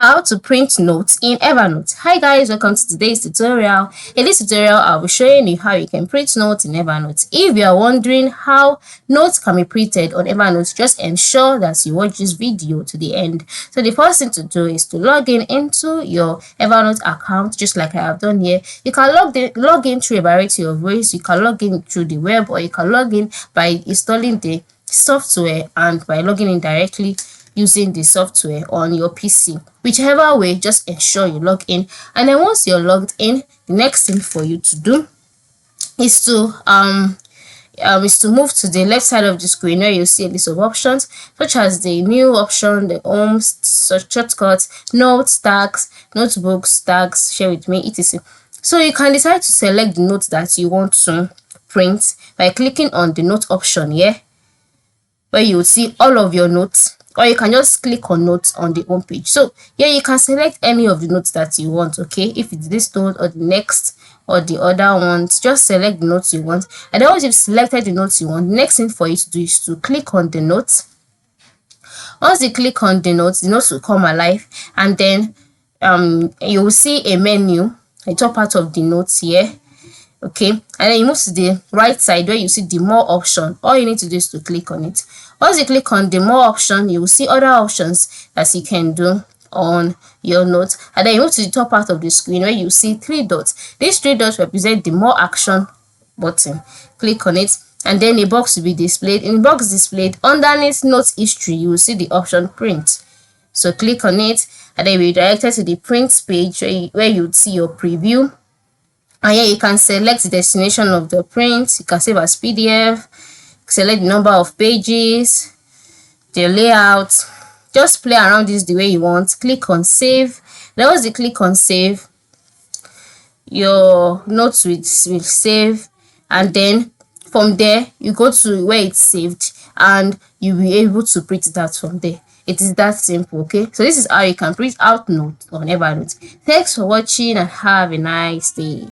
How to print notes in Evernote. Hi guys, welcome to today's tutorial. In this tutorial, I'll be showing you how you can print notes in Evernote. If you are wondering how notes can be printed on Evernote, just ensure that you watch this video to the end. So the first thing to do is to log in into your Evernote account, just like I have done here. You can log in through a variety of ways. You can log in through the web, or you can log in by installing the software and by logging in directly using the software on your PC. Whichever way, just ensure you log in. And then once you're logged in, the next thing for you to do is to move to the left side of the screen, where you see a list of options such as the new option, the home, shortcuts, notes, tags, notebooks, tags, share with me, etc. So you can decide to select the notes that you want to print by clicking on the note option here, where you will see all of your notes, or you can just click on notes on the home page. So here you can select any of the notes that you want. Okay, if it's this note or the next or the other ones, just select the notes you want. And then once you've selected the notes you want, the next thing for you to do is to click on the notes. Once you click on the notes will come alive, and then you will see a menu, the top part of the notes here. Okay, and then you move to the right side where you see the more option. All you need to do is to click on it. Once you click on the more option, you will see other options that you can do on your notes. And then you move to the top part of the screen where you see 3 dots. These 3 dots represent the more action button. Click on it, and then a box will be displayed. In the box displayed, underneath notes history, you will see the option print. So click on it, and then you'll be directed to the print page where you would see your preview. And here you can select the destination of the print. You can save as PDF, select the number of pages, the layout. Just play around this the way you want. Click on save. Then once you click on save, your notes will save, and then from there you go to where it's saved and you'll be able to print it out from there. It is that simple. Okay, so this is how you can print out notes on Evernote. Thanks for watching and have a nice day.